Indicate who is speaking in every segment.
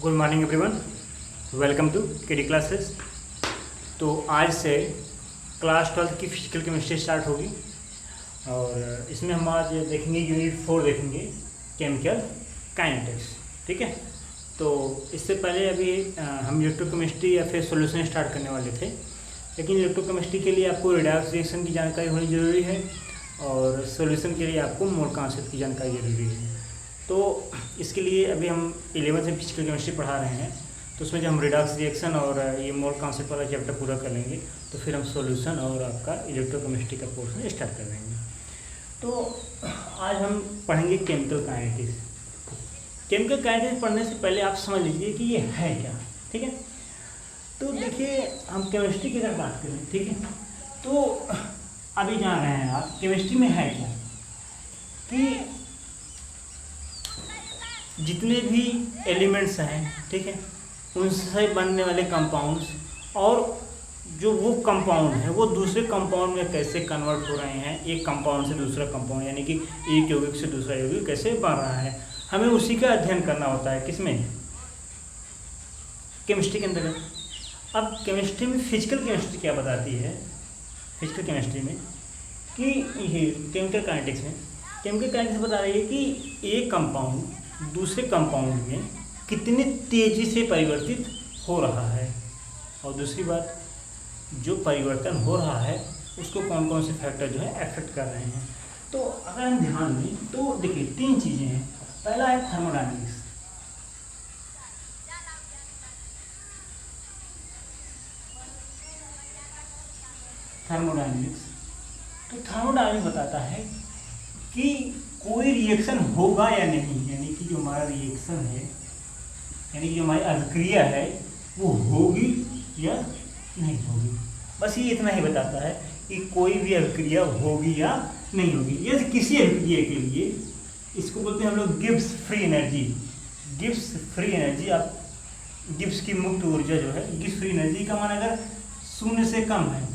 Speaker 1: Good morning everyone, welcome to KD classes. तो आज से क्लास 12 की फिजिकल केमिस्ट्री स्टार्ट होगी और इसमें हम आज देखेंगे यूनिट 4 देखेंगे केमिकल काइनेटिक्स। ठीक है, तो इससे पहले अभी हम इलेक्ट्रोकेमिस्ट्री या फिर सॉल्यूशन स्टार्ट करने वाले थे, लेकिन इलेक्ट्रोकेमिस्ट्री के लिए आपको रिडक्स रिएक्शन की जानकारी होनी ज़रूरी है और सॉल्यूशन के लिए आपको मोल कॉन्सेप्ट की जानकारी ज़रूरी है। तो इसके लिए अभी हम 11th में फिजिकल केमिस्ट्री पढ़ा रहे हैं, तो उसमें जो हम रिडक्स रिएक्शन और ये मोल कॉन्सेप्ट वाला चैप्टर पूरा कर लेंगे तो फिर हम सॉल्यूशन और आपका इलेक्ट्रोकेमिस्ट्री का पोर्शन स्टार्ट कर देंगे। तो आज हम पढ़ेंगे केमिकल काइनेटिक्स। केमिकल काइनेटिक्स पढ़ने से पहले आप समझ लीजिए कि ये है क्या। ठीक है, तो देखिए हम केमिस्ट्री की अगर बात करें, ठीक है, तो अभी जान रहे हैं आप केमिस्ट्री में है क्या कि जितने भी एलिमेंट्स हैं, ठीक है, उनसे बनने वाले कंपाउंड्स और जो वो कंपाउंड है वो दूसरे कंपाउंड में कैसे कन्वर्ट हो रहे हैं, एक कंपाउंड से दूसरा कंपाउंड, यानी कि एक यौगिक से दूसरा यौगिक कैसे बन रहा है, हमें उसी का अध्ययन करना होता है। किसमें? केमिस्ट्री के अंदर। अब केमिस्ट्री में फिजिकल केमिस्ट्री क्या बताती है, फिजिकल केमिस्ट्री में कि ये केमिकल काइनेटिक्स में केमिकल काइनेटिक्स बता रही है कि एक कंपाउंड दूसरे कंपाउंड में कितनी तेज़ी से परिवर्तित हो रहा है, और दूसरी बात जो परिवर्तन हो रहा है उसको कौन कौन से फैक्टर जो है अफेक्ट कर रहे हैं। तो अगर हम ध्यान दें तो देखिए 3 चीज़ें हैं। पहला है थर्मोडायनेमिक्स। तो थर्मोडायनेमिक्स बताता है कि कोई रिएक्शन होगा या नहीं, यानी कि जो हमारा रिएक्शन है, यानी कि जो हमारी अभिक्रिया है वो होगी या नहीं होगी। बस ये इतना ही बताता है कि कोई भी अभिक्रिया होगी या नहीं होगी। यदि किसी अभिक्रिया के लिए, इसको बोलते हैं हम लोग Gibbs free energy. Gibbs free energy, आप गिब्स की मुक्त ऊर्जा जो है, गिब्स फ्री एनर्जी का मान अगर 0 से कम है,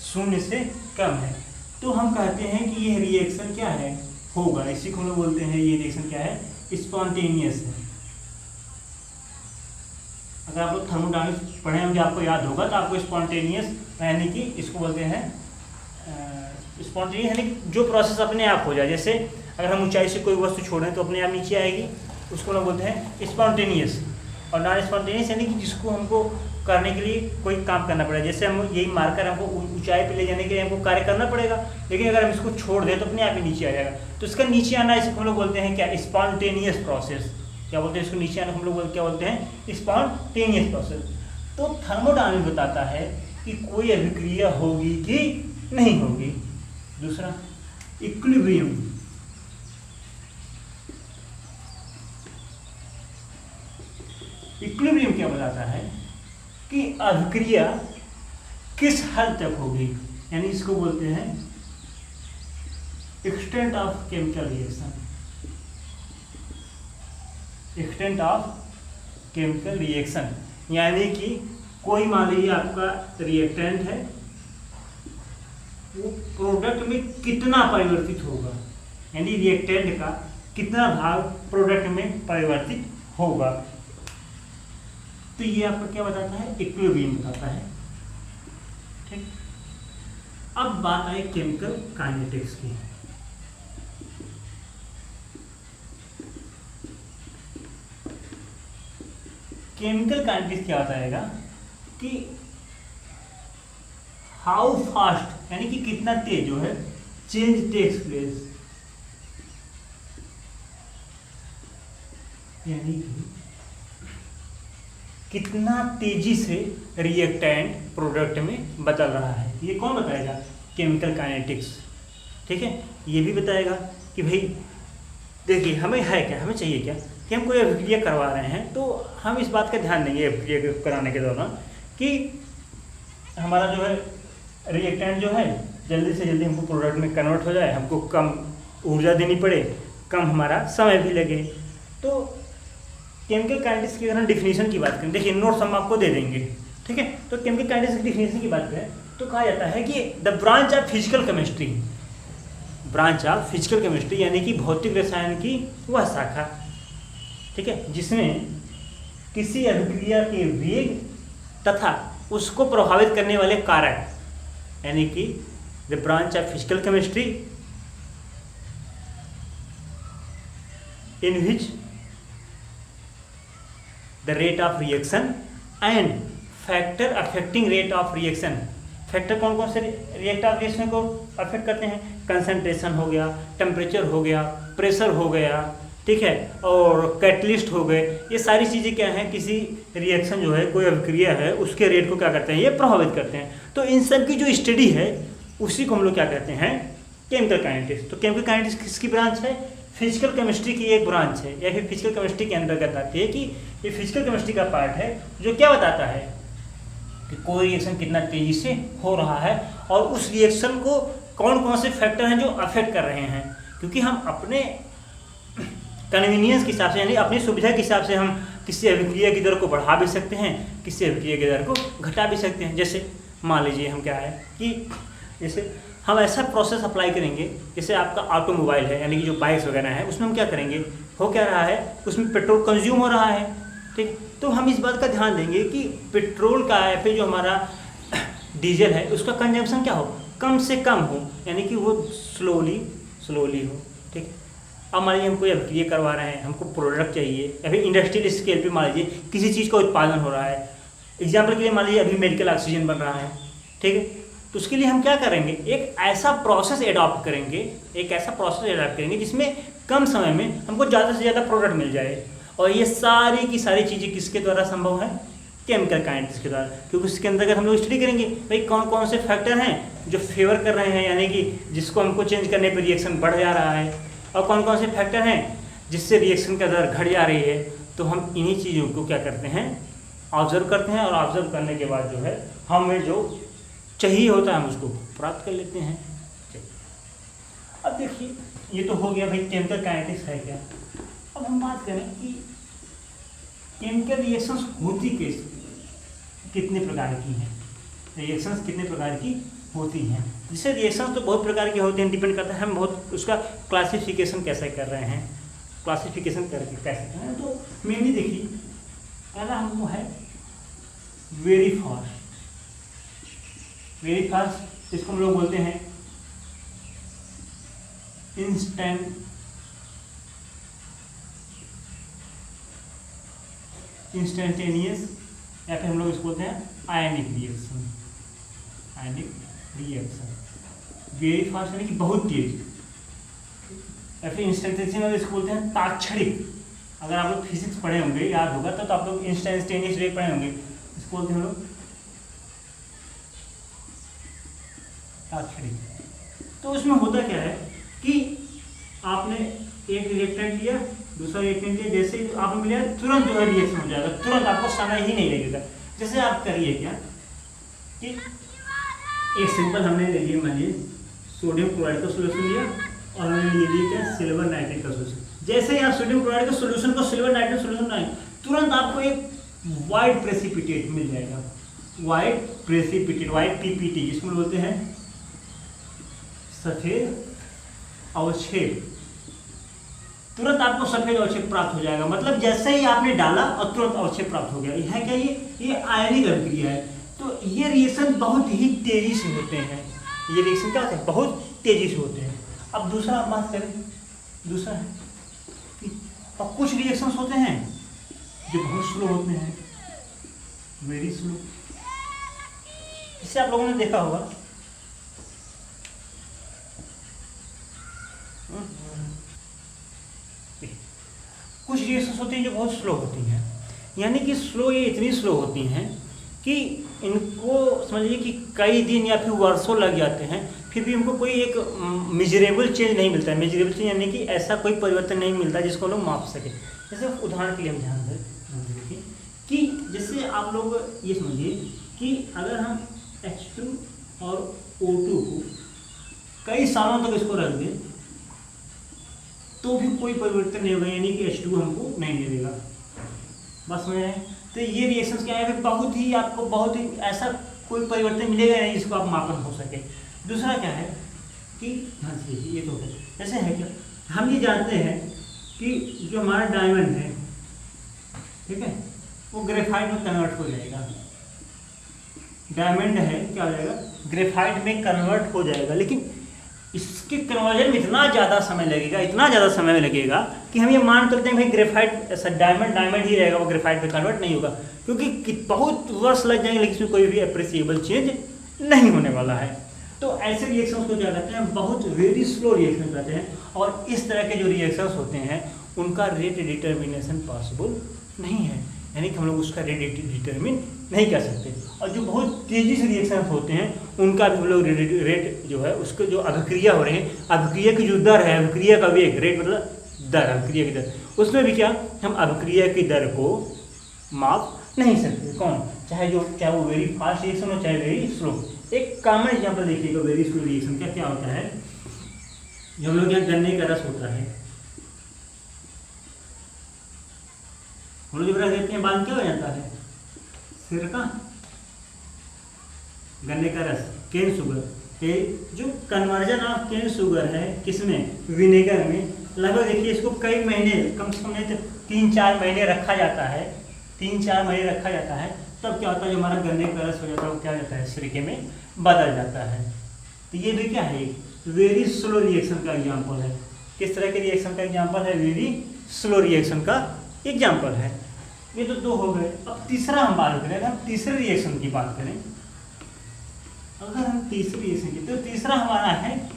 Speaker 1: 0 से कम है, तो हम कहते हैं कि यह रिएक्शन क्या है, होगा। इसी को हम लोग बोलते हैं ये रिएक्शन क्या है, स्पॉन्टेनियस है। अगर आप लोग थर्मोडायनेमिक्स पढ़े होंगे आपको याद होगा, तो आपको स्पॉन्टेनियस यानी कि इसको बोलते हैं स्पॉन्टेनियस, यानी जो प्रोसेस अपने आप हो जाए। जैसे अगर हम ऊंचाई से कोई वस्तु छोड़ें तो अपने आप नीचे आएगी, उसको लोग बोलते हैं स्पॉन्टेनियस। और नॉन स्पॉन्टेनियस यानी कि जिसको हमको करने के लिए कोई काम करना पड़ेगा। जैसे हम यही मार्कर हमको ऊंचाई पे ले जाने के लिए हमको कार्य करना पड़ेगा, लेकिन अगर हम इसको छोड़ दें तो अपने आप ही नीचे आ जाएगा। तो इसका नीचे आना, इसको हम लोग बोलते हैं क्या, स्पॉन्टेनियस प्रोसेस। क्या बोलते हैं इसको, नीचे आना हम लोग क्या बोलते हैं, स्पॉन्टेनियस प्रोसेस। तो थर्मोडायनेमिक्स बताता है कि कोई अभिक्रिया होगी कि नहीं होगी। दूसरा इक्विलिब्रियम। इक्विलिब्रियम क्या बताता है कि अभिक्रिया किस हद तक होगी, यानी इसको बोलते हैं extent of chemical reaction. Extent of chemical reaction यानी कि कोई मान लीजिए आपका रिएक्टेंट है, वो प्रोडक्ट में कितना परिवर्तित होगा, यानी रिएक्टेंट का कितना भाग प्रोडक्ट में परिवर्तित होगा। तो ये आपका क्या बताता है, इक्विलिब्रियम बताता है। ठीक, अब बात आई केमिकल काइनेटिक्स की। केमिकल काइनेटिक्स क्या बताएगा कि हाउ फास्ट, यानी कि कितना तेज जो है चेंज टेक्स प्लेस, यानी कि कितना तेजी से रिएक्टेंट प्रोडक्ट में बदल रहा है। ये कौन बताएगा, केमिकल काइनेटिक्स। ठीक है, ये भी बताएगा कि भाई देखिए हमें है क्या, हमें चाहिए क्या कि हम कोई अभिक्रिया करवा रहे हैं, तो हम इस बात का ध्यान देंगे अभिक्रिया कराने के दौरान कि हमारा जो है रिएक्टेंट जो है जल्दी से जल्दी हमको प्रोडक्ट में कन्वर्ट हो जाए, हमको कम ऊर्जा देनी पड़े, कम हमारा समय भी लगे। तो केमिकल काइनेटिक्स की अगर हम डिफिनीशन की बात करें, देखिए नोट्स हम आपको दे देंगे। ठीक है, तो केमिकल काइनेटिक्स की डिफिनीशन की बात करें तो कहा जाता है कि the branch of physical chemistry, branch of physical chemistry यानी कि भौतिक रसायन की वह शाखा, ठीक है, जिसमें किसी अभिक्रिया के वेग तथा उसको प्रभावित करने वाले कारक, यानी कि the branch of physical chemistry in which the rate of reaction and factor affecting rate of reaction. Factor कौन कौन से रेट ऑफ रिएक्शन को अफेक्ट करते हैं? कंसंट्रेशन हो गया, टेम्परेचर हो गया, प्रेशर हो गया, ठीक है, और कैटलिस्ट हो गए। ये सारी चीज़ें क्या हैं, किसी रिएक्शन जो है, कोई अभिक्रिया है, उसके रेट को क्या करते हैं, ये प्रभावित करते हैं। तो इन सब की जो स्टडी है उसी को हम लोग क्या कहते हैं, केमिकल काइनेटिक्स। तो केमिकल काइनेटिक्स किसकी ब्रांच है? फिजिकल केमिस्ट्री की एक ब्रांच है, या फिर फिजिकल केमिस्ट्री के अंतर्गत आती है। कि ये फिजिकल केमिस्ट्री का पार्ट है जो क्या बताता है कि कोई रिएक्शन कितना तेजी से हो रहा है और उस रिएक्शन को कौन कौन से फैक्टर हैं जो अफेक्ट कर रहे हैं। क्योंकि हम अपने कन्वीनियंस के हिसाब से, यानी अपनी सुविधा के हिसाब से हम किसी अभिक्रिया की दर को बढ़ा भी सकते हैं, किसी अभिक्रिया की दर को घटा भी सकते हैं। जैसे मान लीजिए हम क्या है कि जैसे हम ऐसा प्रोसेस अप्लाई करेंगे, जैसे आपका ऑटोमोबाइल है, यानी कि जो बाइक्स वगैरह है, उसमें हम क्या करेंगे, हो क्या रहा है, उसमें पेट्रोल कंज्यूम हो रहा है, ठीक। तो हम इस बात का ध्यान देंगे कि पेट्रोल का या फिर जो हमारा डीजल है उसका कंजम्पशन क्या हो, कम से कम हो, यानी कि वो स्लोली हो, ठीक। अब मान लीजिए हम कोई अभिक्रिया करवा रहे हैं, हमको प्रोडक्ट चाहिए, या फिर इंडस्ट्रियल स्केल पे मान लीजिए किसी चीज़ का उत्पादन हो रहा है। एग्जाम्पल के लिए मान लीजिए अभी मेडिकल ऑक्सीजन बन रहा है, ठीक है। तो उसके लिए हम क्या करेंगे, एक ऐसा प्रोसेस एडॉप्ट करेंगे जिसमें कम समय में हमको ज़्यादा से ज़्यादा प्रोडक्ट मिल जाए। और ये सारी की सारी चीज़ें किसके द्वारा संभव है, केमिकल काइनेटिक्स के द्वारा। क्योंकि उसके अंतर्गत हम लोग स्टडी करेंगे भाई कौन कौन से फैक्टर हैं जो फेवर कर रहे हैं, यानी कि जिसको हमको चेंज करने पर रिएक्शन बढ़ जा रहा है, और कौन कौन से फैक्टर हैं जिससे रिएक्शन का दर घट जा रही है। तो हम इन्हीं चीज़ों को क्या करते हैं, ऑब्जर्व करते हैं, और ऑब्जर्व करने के बाद जो है हमें जो चाहिए होता है हम उसको प्राप्त कर लेते हैं। अब देखिए ये तो हो गया भाई केमिकल काइनेटिक्स है क्या। अब हम बात करें कि केमिकल रिएक्शंस होती कितने प्रकार की हैं, रिएक्शंस कितने प्रकार की होती हैं। जैसे रिएक्शंस तो बहुत प्रकार के होते हैं, डिपेंड करता है हम बहुत उसका क्लासिफिकेशन कैसे कर रहे हैं, क्लासिफिकेशन करके कैसे कर रहे हैं। तो मेनली देखिए पहला हमको है वेरी फास्ट, इसको हम लोग बोलते हैं इंस्टेंटेनियस, या फिर हम लोग इसको बोलते हैं आयनिक रिएक्शन। वेरी फास्ट यानी कि बहुत तेज, या फिर इंस्टेंटेनियस इसको बोलते हैं ताक्षणिक। अगर आप लोग फिजिक्स पढ़े होंगे, याद होगा तो आप लोग इंस्टेंटेनियस रेट पढ़े होंगे, इसको बोलते हैं हम लोग ताक्षणिक। तो उसमें होता क्या है कि आपने एक रिएक्टेंट लिया, दूसरा रिएक्टेंट लिया, जैसे आपने मिला तुरंत जो है रिएक्शन हो जाएगा, तुरंत आपको समय ही नहीं लगेगा। जैसे आप करिए क्या कि एक सिंपल हमने ले लिया, मान लीजिए सोडियम क्लोराइड का सोल्यूशन लिया, और हमने ले लिया क्या, सिल्वर नाइट्रेट का सोल्यूशन। जैसे ही आप सोडियम क्लोराइड का सोल्यूशन को सिल्वर नाइट्रेट सोल्यूशन बनाए, तुरंत आपको एक वाइट प्रेसिपिटेट मिल जाएगा, वाइट पीपीटी, जिसको बोलते हैं सफेद अवक्षेप। तुरंत आपको सफेद अवक्षेप प्राप्त हो जाएगा, मतलब जैसे ही आपने डाला और तुरंत अवक्षेप प्राप्त हो गया। यह क्या, ये आयनिक अभिक्रिया है। तो ये रिएक्शन बहुत ही तेजी से होते हैं, ये रिएक्शन क्या होते हैं, बहुत तेजी से होते हैं। अब दूसरा आप बात करें, दूसरा है कि और कुछ रिएक्शंस होते हैं जो बहुत स्लो होते हैं, वेरी स्लो। इससे आप लोगों ने देखा होगा कुछ रिएक्शंस होती हैं जो बहुत स्लो होती हैं, यानी कि स्लो, ये इतनी स्लो होती हैं कि इनको समझ लीजिए कि कई दिन या फिर वर्षों लग जाते हैं, फिर भी इनको कोई एक मेजरेबल चेंज नहीं मिलता है। मेजरेबल चेंज यानी कि ऐसा कोई परिवर्तन नहीं मिलता जिसको लोग माप सके। जैसे उदाहरण के लिए हम ध्यान दें कि जैसे आप लोग ये समझिए कि अगर हम H2 और O2 को कई सालों तक इसको रख दें तो भी कोई परिवर्तन नहीं होगा, यानी कि H2 हमको नहीं दे देगा। बस समझ रहे हैं। तो ये रिएक्शंस क्या है, बहुत ही ऐसा कोई परिवर्तन मिलेगा नहीं जिसको आप मापन हो सके। दूसरा क्या है कि हाँ जी ये तो है, जैसे है क्या, हम ये जानते हैं कि जो हमारा डायमंड है, ठीक है, वो ग्रेफाइट में कन्वर्ट हो जाएगा। डायमंड है क्या हो जाएगा, ग्रेफाइट में कन्वर्ट हो जाएगा। लेकिन इसके कन्वर्जन में इतना ज़्यादा समय लगेगा, इतना ज़्यादा समय लगेगा कि हम ये मान करते हैं भाई ग्रेफाइट ऐसा डायमंड ही रहेगा, वो ग्रेफाइट में कन्वर्ट नहीं होगा, क्योंकि बहुत वर्ष लग जाएंगे लेकिन इसमें कोई भी अप्रिसिएबल चेंज नहीं होने वाला है। तो ऐसे रिएक्शंस को क्या कहते हैं, बहुत वेरी स्लो रिएक्शन कहते हैं। और इस तरह के जो रिएक्शंस होते हैं उनका रेट डिटर्मिनेशन पॉसिबल नहीं है, यानी कि हम लोग उसका रेट डिटर्मिन नहीं कर सकते। और जो बहुत तेज़ी से रिएक्शंस होते हैं उनका भी हम लोग रेट जो है, उसके जो अभिक्रिया हो रहे हैं, अभिक्रिया की जो दर है, अभिक्रिया का वेग, रेट मतलब दर, अभिक्रिया की दर, उसमें भी क्या हम अभिक्रिया की दर को माप नहीं सकते। कौन, चाहे वो वेरी फास्ट रिएक्शन हो चाहे वेरी स्लो। एक कॉमन एग्जाम्पल देखिएगा वेरी स्लो रिएक्शन का क्या होता है। जब हम लोग यहाँ गन्ने का रस होता है, हम लोग जब रस देते हैं बाद क्या हो जाता है, सिरका, गन्ने का रस, केन शुगर। ये जो कन्वर्जन ऑफ केन शुगर है किसमें, विनेगर में, लगभग देखिए इसको कई महीने, कम से कम नहीं तो 3-4 महीने रखा जाता है, 3-4 महीने रखा जाता है। तब क्या होता है, जो हमारा गन्ने का रस हो जाता है वो क्या हो जाता है, सिरके में बदल जाता है। तो ये भी क्या है, वेरी स्लो रिएक्शन का एग्जाम्पल है। किस तरह के रिएक्शन का एग्जाम्पल है, वेरी स्लो रिएक्शन का एग्जाम्पल है। ये तो 2 हो गए। अब तीसरा हम बात करें, अगर हम तीसरे रिएक्शन की बात करें, अगर हम तीसरी रिएक्शन की, तो तीसरा हमारा है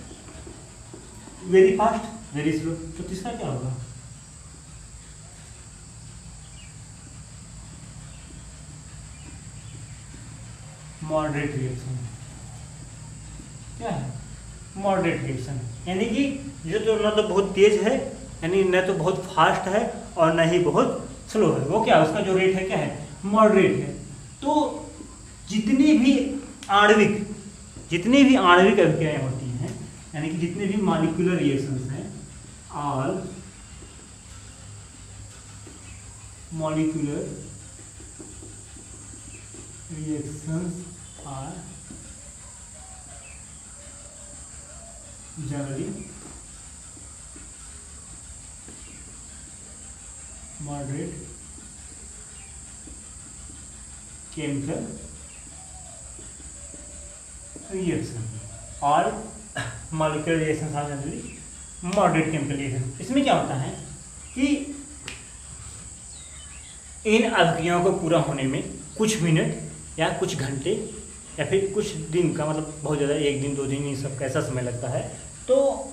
Speaker 1: वेरी फास्ट वेरी स्लो। तो तीसरा क्या होगा, मॉडरेट रिएक्शन। क्या है, मॉडरेट रिएक्शन, यानी कि जो तो न तो बहुत तेज है, यानी न तो बहुत फास्ट है और न ही बहुत स्लो है, वो क्या, उसका जो रेट है क्या है, मॉडरेट है। तो जितनी भी आणविक अभिक्रियाएं होती हैं, यानी कि जितने भी मॉलिक्यूलर रिएक्शंस हैं, all molecular reactions are generally moderate chemical reaction और molecular reaction are generally moderate chemical reaction. इसमें क्या होता है कि इन अभिक्रियाओं को पूरा होने में कुछ मिनट या कुछ घंटे या फिर कुछ दिन का, मतलब बहुत ज़्यादा 1 दिन 2 दिन, ये सब कैसा समय लगता है। तो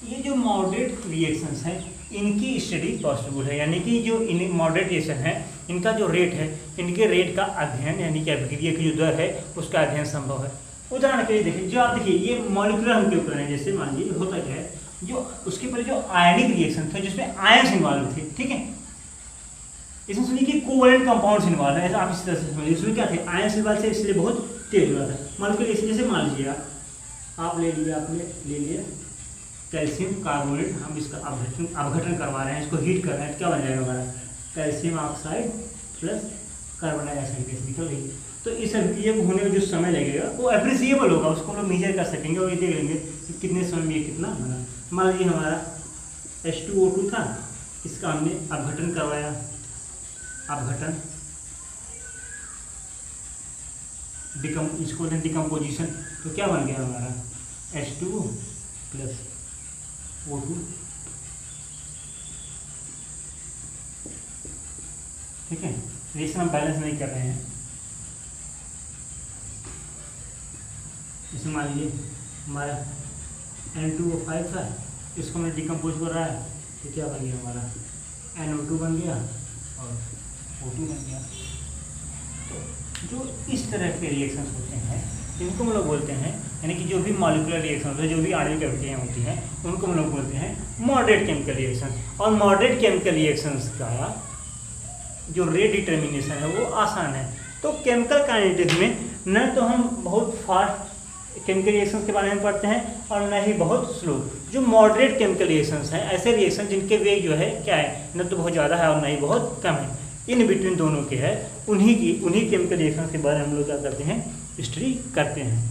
Speaker 1: ये जो मॉडरेट रिएक्शंस हैं इनकी स्टडी पॉसिबल है, यानी कि जो इन मॉडरेट रिएक्शन है इनका जो रेट है, इनके रेट का अध्ययन, यानी कि अभिक्रिया की जो दर है उसका अध्ययन संभव है। उदाहरण के लिए देखिए, जो आप देखिए ये मॉलिक्यूलर हम क्यों कर रहे हैं, जैसे मान लीजिए होता क्या है, जो उसके पहले जो आयनिक रिएक्शन थे जिसमें आयन्स इन्वॉल्व थे, ठीक है, इसमें सुनिए कि कोवैलेंट कंपाउंड्स इन्वॉल्व है, ऐसा आप इस तरह से समझिए। इसमें क्या थे, आयन्स इन्वॉल्व थे, इसलिए बहुत तेज हो रहा था। मॉलिक्यूलर रिएक्शन जैसे मान लीजिए आपने ले लिया कैल्शियम कार्बोनेट, हम इसका अपघटन करवा रहे हैं, इसको हीट कर रहे हैं, क्या बन जाएगा हमारा, calcium oxide plus carbon dioxide gas निकल रही। तो इस अभिक्रिया को होने में जो समय लगेगा वो एप्रिसिएबल होगा, उसको हम लोग मेजर कर सकेंगे और ये देख लेंगे कि कितने समय में ये कितना बना। मान लीजिए हमारा H2O2 था, इसका हमने अपघटन करवाया, अपघटन इसको डिकम्पोजिशन, तो क्या बन गया हमारा H2O प्लस O2, ठीक है। रिएक्शन हम बैलेंस नहीं कर रहे हैं। इसमें मान लीजिए हमारा N2O5 था, इसको हमने डिकम्पोज कर रहा है, तो क्या बन गया हमारा NO2 बन गया और O2 बन गया। तो जो इस तरह के रिएक्शंस होते हैं इनको हम लोग बोलते हैं, यानी कि जो भी मॉलिक्यूलर रिएक्शन होते हैं, जो भी आणविक अभिक्रियाएं होती हैं उनको हम लोग बोलते हैं मॉडरेट केमिकल रिएक्शन। और मॉडरेट केमिकल रिएक्शंस का जो रेट डिटर्मिनेशन है वो आसान है। तो केमिकल काइनेटिक्स में न तो हम बहुत फास्ट केमिकल रिएक्शंस के बारे में पढ़ते हैं और न ही बहुत स्लो। जो मॉडरेट केमिकल रिएक्शंस हैं, ऐसे रिएक्शन जिनके वेग जो है क्या है, न तो बहुत ज़्यादा है और न ही बहुत कम है, इन बिटवीन दोनों के है, उन्हीं केमिकल रिएक्शन के बारे में हम लोग क्या करते हैं, स्टडी करते हैं,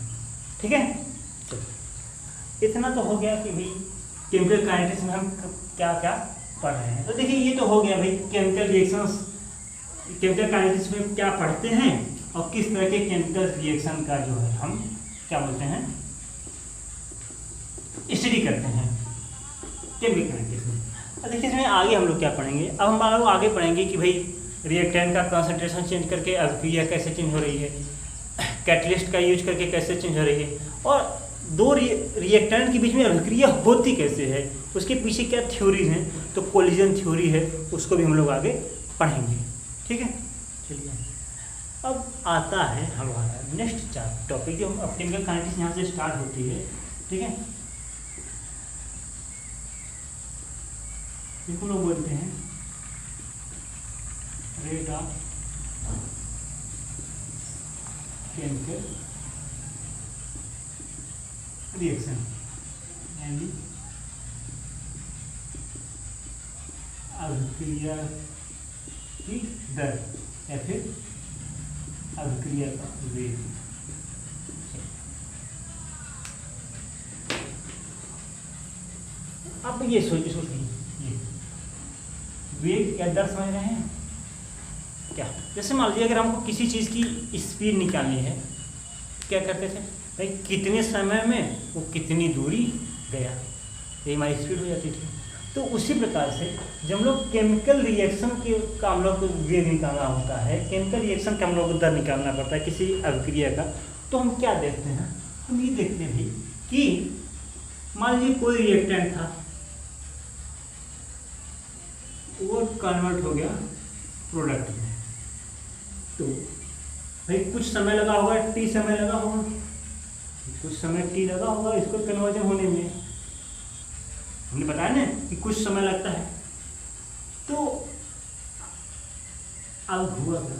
Speaker 1: ठीक है। चलो इतना तो हो गया कि भाई केमिकल काइनेटिक्स में हम क्या क्या पढ़ रहे हैं। तो देखिए ये तो हो गया भाई केमिकल रिएक्शंस केमिकल काइनेटिक्स में क्या पढ़ते हैं और किस तरह के केमिकल रिएक्शन का जो है हम क्या बोलते हैं स्टडी करते हैं केमिकल काइनेटिक्स में। और देखिए इसमें आगे हम लोग क्या पढ़ेंगे, अब हम लोग आगे पढ़ेंगे कि भाई रिएक्टेंट का कंसंट्रेशन चेंज करके अभिक्रिया कैसे चेंज हो रही है, कैटलिस्ट का यूज करके कैसे चेंज हो रही है, और दो रिएक्टेंट के बीच में अभिक्रिया होती कैसे है, उसके पीछे क्या थ्योरीज हैं। तो कोलिजन थ्योरी है, उसको भी हम लोग आगे पढ़ेंगे। ठीक है, चलिए अब आता है हमारा नेक्स्ट टॉपिक जो हम केमिकल काइनेटिक्स यहाँ से स्टार्ट होती है। ठीक है, इसको लोग बोलते हैं रेट ऑफ केमिकल रिएक्शन यानी अभिक्रिया की दर या फिर अभिक्रिया का वेग। अब ये सोचिए ये वेग या दर समझ रहे हैं क्या। जैसे मान लीजिए अगर हमको किसी चीज़ की स्पीड निकालनी है, क्या करते थे भाई, कितने समय में वो कितनी दूरी गया, ये हमारी स्पीड हो जाती थी। तो उसी प्रकार से जब हम लोग केमिकल रिएक्शन के का हम लोग को वेग निकालना होता है, केमिकल रिएक्शन का हम लोग को दर निकालना पड़ता है किसी अभिक्रिया का, तो हम क्या देखते हैं, हम ये देखते हैं कि मान लीजिए कोई रिएक्टेंट था, वो कन्वर्ट हो गया प्रोडक्ट में। तो भाई कुछ समय लगा होगा, टी समय लगा होगा, कुछ समय टी लगा होगा इसको कन्वर्जन होने में। हमने बताया ना कि कुछ समय लगता है। तो अब हुआ क्या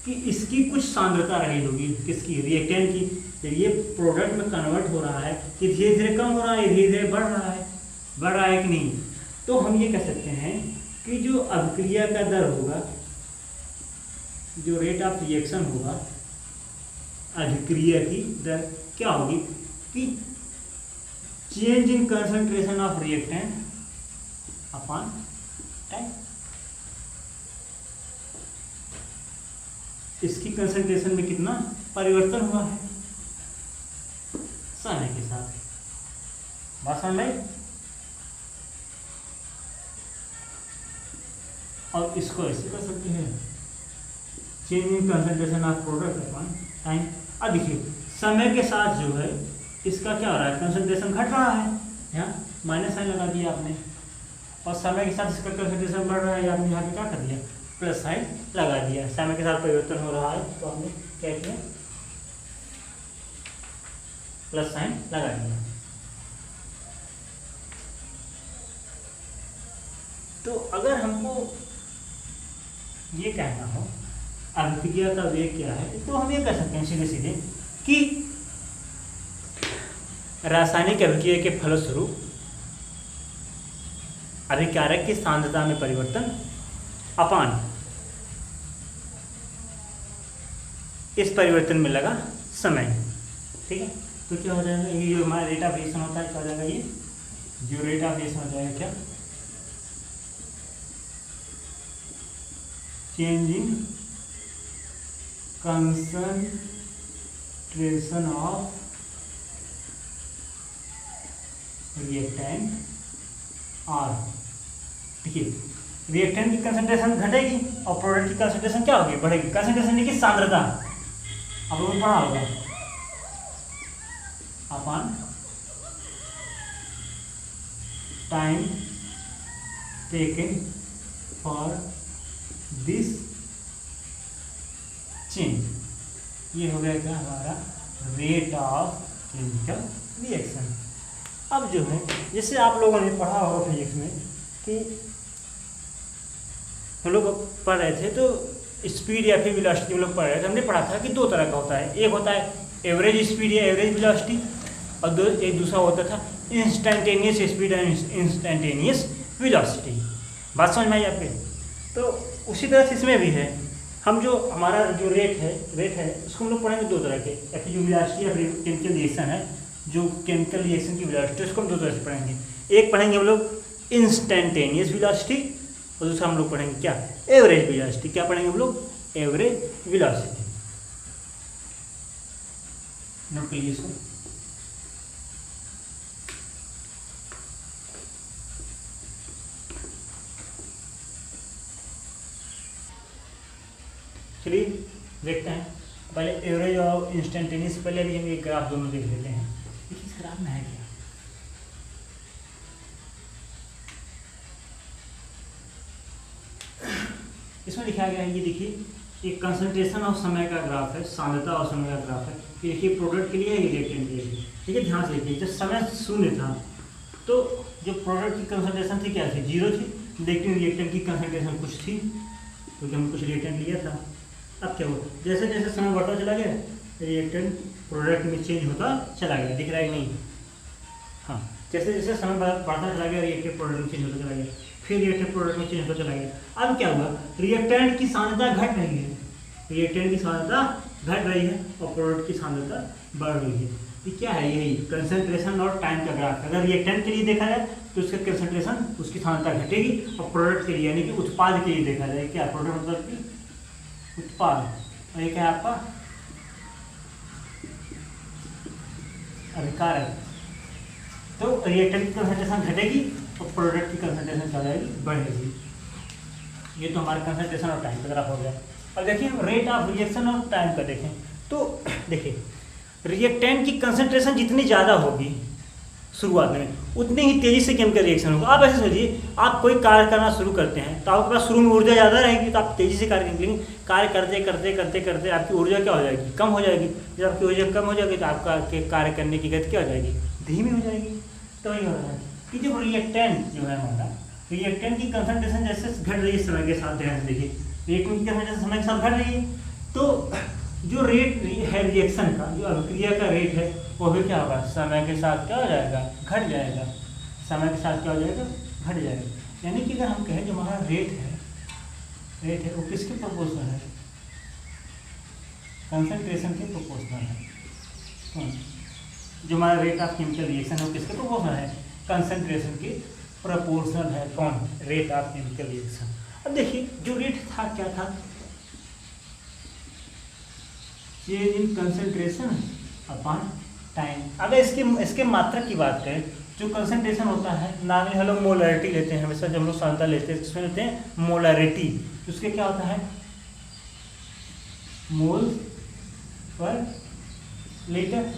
Speaker 1: कि इसकी कुछ सांद्रता रही होगी, किसकी, रिएक्टेंट की। जब ये प्रोडक्ट में कन्वर्ट हो रहा है, ये धीरे धीरे कम हो रहा है, धीरे धीरे बढ़ रहा है कि नहीं। तो हम ये कह सकते हैं कि जो अभिक्रिया का दर होगा, जो रेट ऑफ रिएक्शन होगा, अभिक्रिया की दर क्या होगी कि change in concentration of reactant upon time. इसकी कंसंट्रेशन में कितना परिवर्तन हुआ है समय के साथ। बात समझ में? और इसको ऐसे कर सकते हैं, change in concentration of product upon time. अब देखिए समय के साथ जो है इसका क्या हो रहा है, कंसंट्रेशन घट रहा है, यहाँ माइनस साइन लगा दिया आपने, और समय के साथ इसका कंसंट्रेशन बढ़ रहा है, आपने यहाँ पे क्या कर दिया, प्लस साइन लगा दिया। समय के साथ परिवर्तन हो रहा है, तो हमने क्या किया, प्लस साइन लगा दिया। तो अगर हमको ये कहना हो अभिक्रिया का वेग क्या है, तो हम ये कह सकते हैं सीधे सीधे कि रासायनिक अभिक्रिया के फलस्वरूप अभिकारक की सांद्रता में परिवर्तन अपान इस परिवर्तन में लगा समय। ठीक है, तो क्या हो जाएगा, ये जो हमारा रेट ऑफ रिएक्शन होता है, क्या हो जाएगा, ये जो रेट ऑफ रिएक्शन हो जाएगा क्या, change in concentration of reactant R. देखिए रिएक्टेंट की कंसंट्रेशन घटेगी और प्रोडक्ट की कंसंट्रेशन क्या होगी, बढ़ेगी। कंसंट्रेशन की सांद्रता अब लोग पढ़ा होगा अपन time taken for this change. ये हो गया क्या हमारा रेट ऑफ केमिकल रिएक्शन। अब जो है जैसे आप लोगों ने पढ़ा होगा फिजिक्स में कि हम लोग पढ़ रहे थे, तो स्पीड या फिर वेलोसिटी हम लोग पढ़ रहे थे, हमने पढ़ा था कि दो तरह का होता है। एक होता है एवरेज स्पीड या एवरेज वेलोसिटी, और एक दूसरा होता था instantaneous speed and instantaneous velocity. बात समझ में आई आपके? तो उसी तरह से इसमें भी है, हम जो हमारा जो रेट है उसको हम लोग पढ़ेंगे दो तरह के, या फिर जो वेलोसिटी या फिर केमिकल रिएक्शन है, जो केमिकल रिएक्शन की वेलोसिटी उसको हम दो तरह से पढ़ेंगे। एक पढ़ेंगे हम लोग इंस्टेंटेनियस वेलोसिटी, और दूसरा हम लोग पढ़ेंगे क्या, एवरेज वेलोसिटी। क्या पढ़ेंगे हम लोग, एवरेज वेलोसिटी। नोट करिए इसको। चलिए देखते हैं पहले एवरेज और इंस्टेंटेनियस। पहले भी हम एक ग्राफ दोनों देख लेते हैं। देखिए इस ग्राफ में है क्या, इसमें दिखाया गया है, ये देखिए एक कंसंट्रेशन और समय का ग्राफ है, सांद्रता और समय का ग्राफ है। ये देखिए प्रोडक्ट के लिए है, ये रिएक्टेंट के लिए। ठीक है, ध्यान से देखिए, जब समय शून्य था तो जो प्रोडक्ट की कंसंट्रेशन थी क्या थी, 0 थी, लेकिन रिएक्टेंट की कंसंट्रेशन कुछ थी क्योंकि हमने कुछ रिएक्टेंट लिया था। अब क्या हुआ, जैसे जैसे समय बढ़ता चला गया रिएक्टेंट प्रोडक्ट में चेंज होता चला गया। दिख रहा है नहीं, हाँ, जैसे जैसे समय बढ़ता चला गया रिएक्टेंट प्रोडक्ट में चेंज होता चला गया, फिर रिएक्टेंट प्रोडक्ट में चेंज होता चला गया। अब क्या हुआ, रिएक्टेंट की सांद्रता घट रही है, रिएक्टेंट की सांद्रता घट रही है और प्रोडक्ट की सांद्रता बढ़ रही है। ये क्या है, यही कंसंट्रेशन और टाइम का ग्राफ है। अगर रिएक्टेंट के लिए देखा जाए तो उसका कंसंट्रेशन, उसकी सांद्रता घटेगी, और प्रोडक्ट के लिए यानी कि उत्पाद के लिए देखा जाए, क्या प्रोडक्ट मतलब कि उत्पाद, और ये क्या है आपका अभिकारक। तो रिएक्टेंट की कंसंट्रेशन घटेगी और प्रोडक्ट की कंसंट्रेशन क्या जाएगी, बढ़ेगी। ये तो हमारा कंसंट्रेशन और टाइम का ग्राफ हो गया। अब देखिए रेट ऑफ रिएक्शन और टाइम का देखें तो देखिए रिएक्टेंट की कंसंट्रेशन जितनी ज़्यादा होगी शुरुआत में, उतनी ही तेज़ी से केमिकल रिएक्शन होगा। आप ऐसे सोचिए, आप कोई कार्य करना शुरू करते हैं तो आपके पास शुरू में ऊर्जा ज़्यादा रहेगी तो आप तेज़ी से कार्य करेंगे, लेकिन कार्य करते करते करते करते आपकी ऊर्जा क्या हो जाएगी, कम हो जाएगी। जब आपकी ऊर्जा कम हो जाएगी तो आपका कार्य करने की गति क्या हो जाएगी, धीमी हो जाएगी। तो वही हो रहा है कि जब रिएक्टेंट जो है हमारा, रिएक्टेंट की कंसंट्रेशन जैसे घट रही है समय के साथ, ध्यान से देखिए रिएक्टेंट की कंसंट्रेशन समय के साथ घट रही है, तो जो रेट है रिएक्शन का, जो अभिक्रिया का रेट है, वो भी क्या होगा, समय के साथ क्या हो जाएगा, घट जाएगा। समय के साथ क्या हो जाएगा, घट जाएगा। यानी कि अगर हम कहें जो हमारा रेट है वो किसके प्रोपोर्शनल है, कंसंट्रेशन के प्रोपोर्शनल है। जो हमारा रेट ऑफ केमिकल रिएक्शन है वो किसके प्रोपोर्शनल है, कंसंट्रेशन के प्रोपोर्शनल है। कौन, रेट ऑफ केमिकल रिएक्शन। अब देखिए जो रेट था क्या था, change in concentration upon time. अगर इसके मात्रा की बात करें, जो कंसंट्रेशन होता है, नॉर्मली हम लोग मोलरिटी लेते हैं, हमेशा जब हम लोग सांद्रता लेते हैं उसमें लेते हैं मोलरिटी। उसके क्या होता है, मोल पर लीटर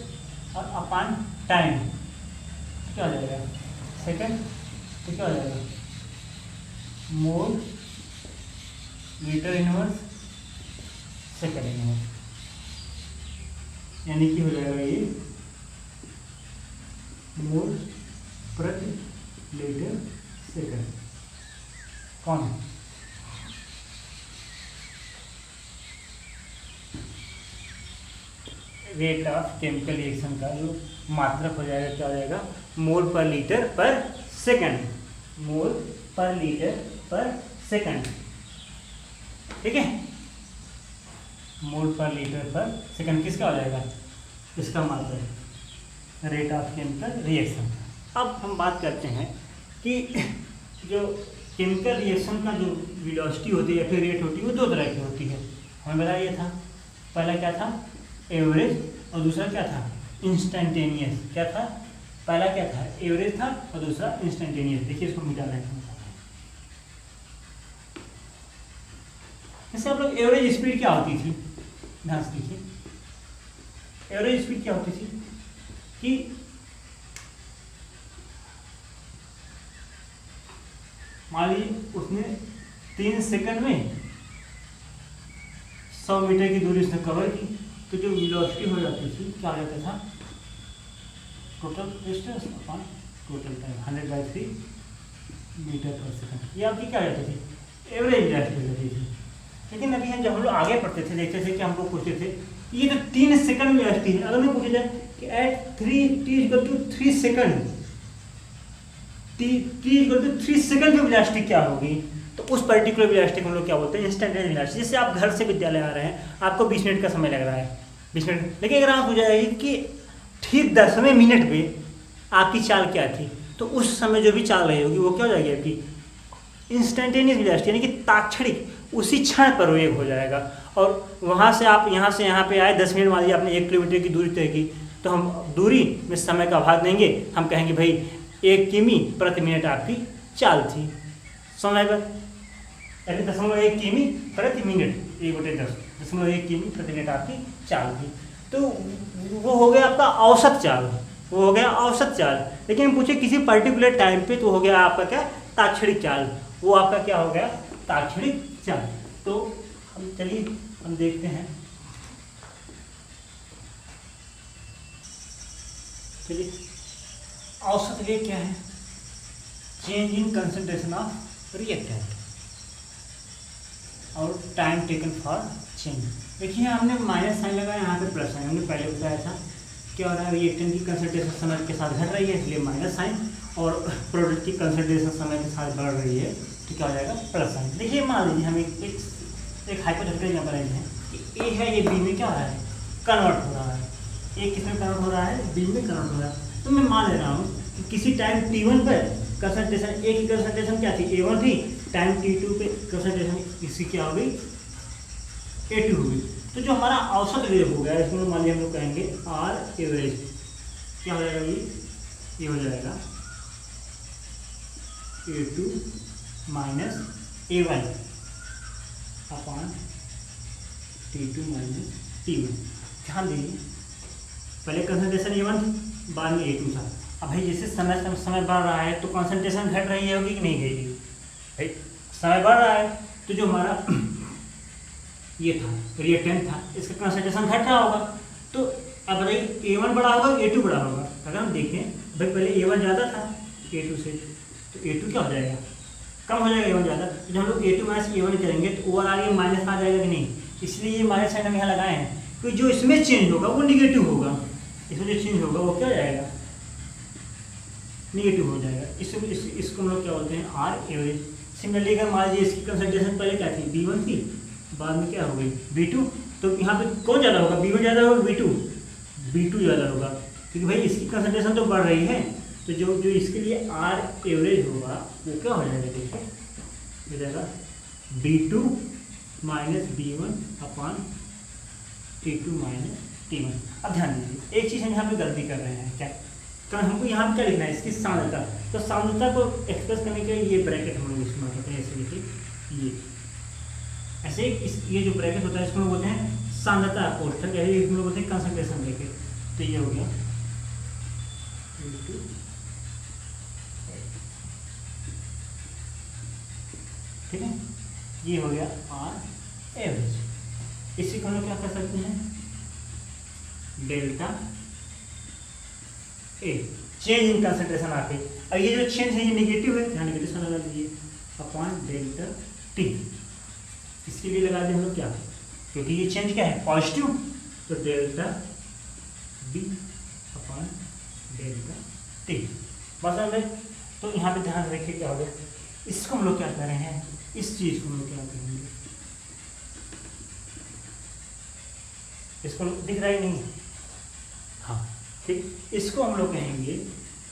Speaker 1: और अपॉन टाइम क्या हो जाएगा, सेकंड, तो क्या हो जाएगा, mole litre inverse second inverse, यानी कि हो जाएगा ये मोल प्रति लीटर सेकंड। कौन, रेट ऑफ केमिकल रिएक्शन का जो मात्रक हो जाएगा क्या हो जाएगा, मोल पर लीटर पर सेकंड, मोल पर लीटर पर सेकंड। ठीक है, मोल पर लीटर पर सेकंड किसका हो जाएगा, इसका मात्रक, रेट ऑफ केमिकल रिएक्शन। अब हम बात करते हैं कि जो केमिकल रिएक्शन का जो वेलोसिटी होती है या फिर रेट होती है वो दो तरह की होती है। हमें बताया ये था, पहला क्या था, एवरेज, और दूसरा क्या था, इंस्टेंटेनियस। क्या था, पहला क्या था, एवरेज था, और दूसरा इंस्टेंटेनियस। देखिए इसको मिटा रहे हैं। जैसे आप लोग एवरेज स्पीड क्या होती थी, ध्यान से देखिए, एवरेज स्पीड क्या होती थी कि मान लीजिए उसने 3 सेकंड में 100 मीटर की दूरी उसने कवर की, तो जो वेलोसिटी हो जाती थी क्या हो जाता था, total distance upon total time 100/3 metre per second. ये आपकी क्या हो जाती थी, एवरेज वेलोसिटी हो जाती थी। लेकिन अभी हम जब हम लोग आगे पढ़ते थे, देखते थे कि हम लोग पूछते थे ये तो 3 सेकंड में वेलोसिटी है। अगर मैं पूछा जाए कि एट 3 सेकंड, t 3 सेकंड की वेलोसिटी क्या होगी, तो उस पर्टिकुलर वेलोसिटी को हम लोग क्या बोलते हैं, इंस्टेंटेनियस वेलोसिटी। जैसे आप घर से विद्यालय आ रहे हैं, आपको 20 मिनट का समय लग रहा है, 20 मिनट, लेकिन अगर आप हो जाएगी कि ठीक 10वें मिनट पे आपकी चाल क्या थी, तो उस समय जो भी चाल रही होगी वो क्या हो जाएगी आपकी इंस्टेंटेनियस वेलोसिटी, यानी कि ताक्षणिक। उसी क्षण पर वेग हो जाएगा। और वहाँ से आप यहाँ से यहाँ पे आए 10 मिनट, मान लीजिए आपने 1 किलोमीटर की दूरी तय की, तो हम दूरी में समय का भाग देंगे, हम कहेंगे भाई 1 किमी प्रति मिनट आपकी चाल थी समय पर, यानी 0.1 किमी प्रति मिनट, 1/10 किमी प्रति मिनट आपकी चाल थी। तो वो हो गया आपका औसत चाल, वो हो गया औसत चाल। लेकिन हम पूछे किसी पर्टिकुलर टाइम पे, तो हो गया आपका क्या, ताक्षणिक चाल, वो आपका क्या हो गया, ताक्षणिक चाल। तो हम चलिए हम देखते हैं, चलिए औसत वेग क्या है, change in concentration of reactant और टाइम टेकन फॉर चेंज। देखिए हमने माइनस साइन लगाया, यहाँ पे प्लस साइन, हमने पहले बताया था क्या हो रहा है, रिएक्टेंट की कंसंट्रेशन समय के साथ घट रही है इसलिए माइनस साइन, और प्रोडक्ट की कंसंट्रेशन समय के साथ बढ़ रही है तो क्या हो जाएगा, प्लस साइन। देखिए मान लीजिए हम एक हाइपोथेटिकल नंबर है कि ए है, ये बी में क्या हो रहा है, कन्वर्ट हो रहा है, ए किस में कन्वर्ट हो रहा है, बी में कन्वर्ट हो रहा है। तो मैं मान ले रहा हूँ कि किसी टाइम t1 पर कंसंट्रेशन, ए की कंसंट्रेशन क्या थी, a1 थी, टाइम t2 पे कंसंट्रेशन इसकी क्या हो गई, a2 हो गई। तो जो हमारा औसत वेग हो गया, इसमें मान लीजिए हम लोग कहेंगे आर एवरेज, क्या हो जाएगा, ये हो जाएगा a2 minus a1 upon t2 minus t1। ध्यान दीजिए पहले कंसंट्रेशन a1 थी, बाद में a2 था। अब भाई जैसे समय बढ़ रहा है तो कंसंट्रेशन घट रही है, होगी कि नहीं घटेगी, भाई समय बढ़ रहा है तो जो हमारा ये था रिएक्टेंट था, इसका कंसंट्रेशन घट रहा होगा। तो अब बताइए a1 बड़ा होगा, a2 बड़ा होगा। अगर हम देखें भाई पहले a1 ज़्यादा था a2 से, तो a2 क्या हो जाएगा, कम हो जाएगा a1 ज़्यादा। तो जब हम लोग a2 माइनस a1 करेंगे तो ओवरऑल ये माइनस आ जाएगा कि नहीं, इसलिए ये माइनस साइन हम यहाँ लगाए हैं। तो जो इसमें चेंज होगा वो निगेटिव होगा, इसमें जो चेंज होगा वो क्या हो जाएगा, निगेटिव हो जाएगा। इसको हम लोग क्या बोलते हैं, आर एवरेज। सिमिलरली अगर मान लीजिए इसकी कंसंट्रेशन पहले क्या थी, b1 थी, बाद में क्या हो गई b2, तो यहाँ पे कौन ज़्यादा होगा, b1 ज़्यादा होगा, b2 ज़्यादा होगा, क्योंकि भाई इसकी कंसंट्रेशन तो बढ़ रही है। तो जो इसके लिए आर एवरेज होगा वो क्या हो जाएगा, देखिए हो जाएगा b2 minus b1 upon t2 minus t1। अब ध्यान दीजिए एक चीज़ हम यहाँ पे गलती कर रहे हैं, क्या, तो हमको यहाँ पे क्या लिखना है, इसकी सांद्रता। तो सांद्रता को एक्सप्रेस करने के लिए ये ब्रैकेट हम लोग इस्तेमाल करते हैं, ऐसे लिखिए, ये ऐसे ये जो ब्रैकेट होता है इसको हम बोलते हैं सांद्रता कोष्ठक, या इसमें लोग बोलते हैं कंसंट्रेशन ब्रैकेट। तो ये हो गया ठीक है, ये हो गया आर एवरेज। इसी को हम लोग क्या कर सकते हैं, delta A, change in concentration आके। और ये जो चेंज है ये नेगेटिव है, यहाँ नेगेटिव साइन लगा दीजिए, अपॉन डेल्टा टी। इसके लिए लगा दें हम लोग क्या, क्योंकि ये चेंज क्या है, पॉजिटिव, तो delta B upon delta T. बस हमें तो यहाँ पे ध्यान रखिए क्या होगा, इसको हम लोग क्या कर रहे हैं, इस चीज़ को हम लोग क्या करेंगे, इसको दिख रहा है नहीं, हाँ ठीक, इसको हम लोग कहेंगे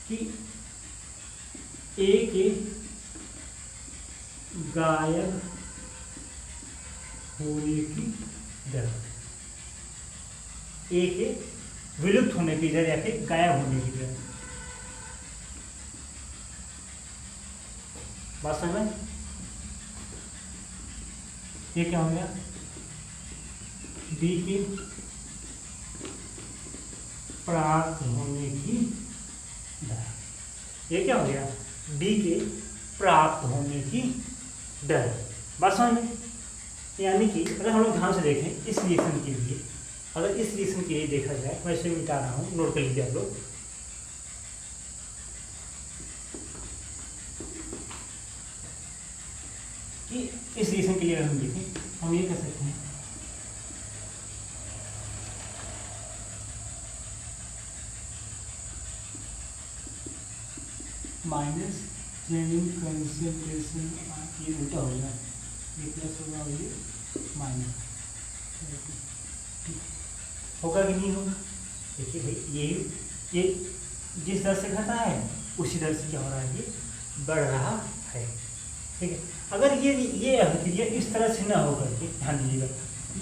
Speaker 1: कि ए के गायब होने की दर, ए के विलुप्त होने की दर या फिर गायब होने की दर। बात समझ में, ये क्या हो गया, बी के प्राप्त होने की दर, ये क्या हो गया, डी के प्राप्त होने की दर। बात समझ में, यानी कि अगर हम लोग ध्यान से देखें इस रिएक्शन के लिए, अगर इस रिएक्शन के लिए देखा जाए, मैं इसे मिटा रहा हूँ, नोट कर लीजिए आप लोग, कि इस रिएक्शन के लिए अगर हम देखें, हम ये कर सकते हैं माइनस चेंजिंग कंसंट्रेशन, ये उल्टा हो गया, ये प्लस होगा और ये माइनस होगा कि नहीं होगा। देखिए भाई ये जिस दर से घटा है उसी दर से क्या हो रहा है, ये बढ़ रहा है, ठीक है। अगर ये अभिक्रिया इस तरह से ना हो करके, ध्यान दीजिएगा,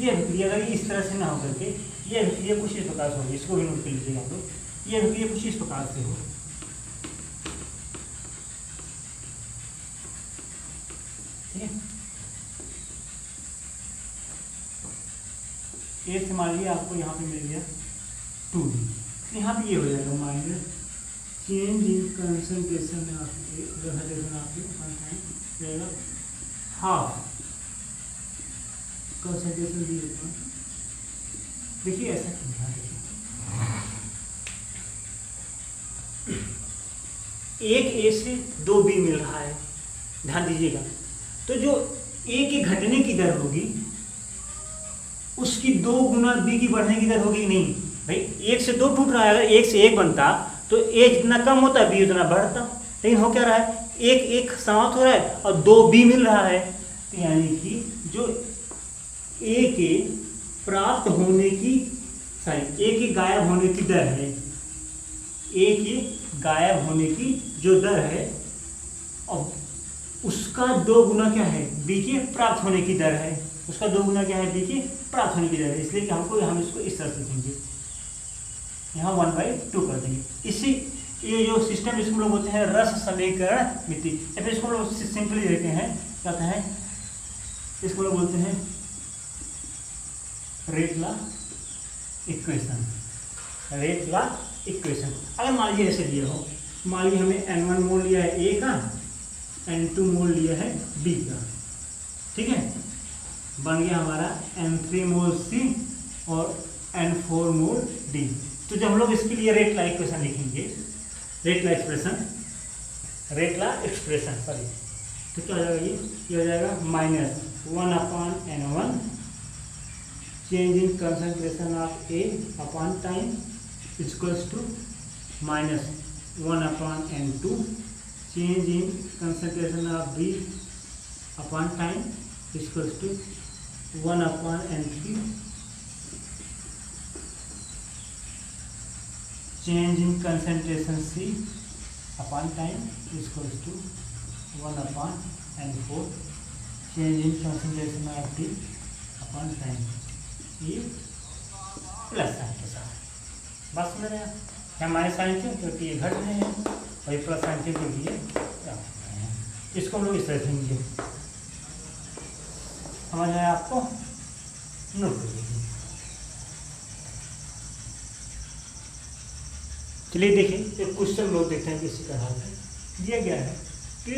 Speaker 1: ये अभिक्रिया अगर इस तरह से ना हो करके ये अभिक्रिया कुछ इस प्रकार से होगी, इसको भी नोट कर लीजिएगा आप लोग। ये अभिक्रिया कुछ इस प्रकार से हो, ठीक है। ए से मान लीजिए आपको यहाँ पे मिल गया 2D, यहाँ पे ये हो जाएगा माइनस चेंज इन कंसंट्रेशन रहेगा हाफ कंसंट्रेशन दी। देखिए ऐसा क्यों है, एक ए से 2B मिल रहा है, ध्यान दीजिएगा। तो जो ए के घटने की दर होगी उसकी 2 गुना बी की बढ़ने की दर होगी नहीं भाई। 1 से 2 टूट रहा है, अगर 1 से 1 बनता तो ए जितना कम होता बी उतना बढ़ता, लेकिन हो क्या रहा है, 1 समाप्त हो रहा है और 2B मिल रहा है। तो यानी कि जो ए के प्राप्त होने की ए के गायब होने की दर है, ए के गायब होने की जो दर है और उसका 2 गुना क्या है, बी के प्राप्त होने की दर है, उसका 2 गुना क्या है, बी के प्राप्त होने की दर है। इसलिए कि हम इसको इस तरह से लिखेंगे, यहाँ 1/2 कर देंगे। इसी ये जो सिस्टम इसको लोग बोलते हैं रस समीकरण मिति, या फिर इसको लोग सिंपली देते हैं, कहते हैं इसको लोग बोलते हैं rate law equation. Rate law equation अगर मान लीजिए ऐसे दिया हो, मान लीजिए हमें N1 मोल लिया है ए का, N2 मोल लिया है बी का, ठीक है, बन गया हमारा N3 मोल सी और N4 मोल डी। तो जब हम लोग इसके लिए रेट लॉ इक्वेशन लिखेंगे, रेट लॉ एक्सप्रेशन सॉरी, तो क्या हो जाएगा, ये हो जाएगा minus 1/N1 change in concentration of A upon time equals to minus 1/N2 change in concentration of B upon time equals to 1/N3 change in concentration C upon time equals to 1/N4 change in concentration of D upon time. ये plus sign के साथ बात समझ रहे हैं, यहाँ minus sign क्यों, क्योंकि ये घट रहे हैं, और ये प्लस साइन क्यों, क्योंकि ये क्या हो रहे हैं। इसको हम लोग इस तरह लिखेंगे, समझ आया आपको, नोट कर लीजिए। चलिए देखिए एक क्वेश्चन लोग देखते हैं किसी तरह से दिया गया है कि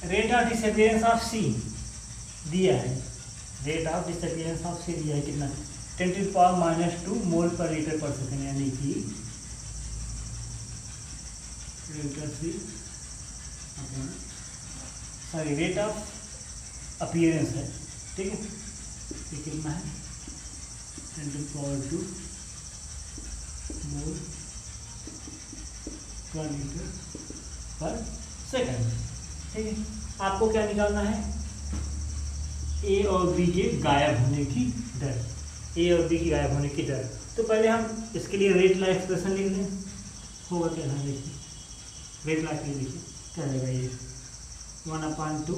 Speaker 1: रेट ऑफ डिसअपियरेंस ऑफ सी दिया है, रेट ऑफ डिसअपियरेंस ऑफ सी दिया है कितना, 10⁻⁻² मोल पर लीटर पर सेकेंड, यानी कि सॉरी रेट ऑफ अपीयरेंस है, ठीक है, ये कितना है 10⁻² मोल पर लीटर पर सेकेंड, ठीक है। आपको क्या निकालना है, ए और बी के गायब होने की दर, ए और बी की गायब होने की दर। तो पहले हम इसके लिए रेट लॉ एक्सप्रेशन लिख लें, होगा क्या है, देखिए रेट लॉ के लिए देखिए क्या रहेगा, ये 1/2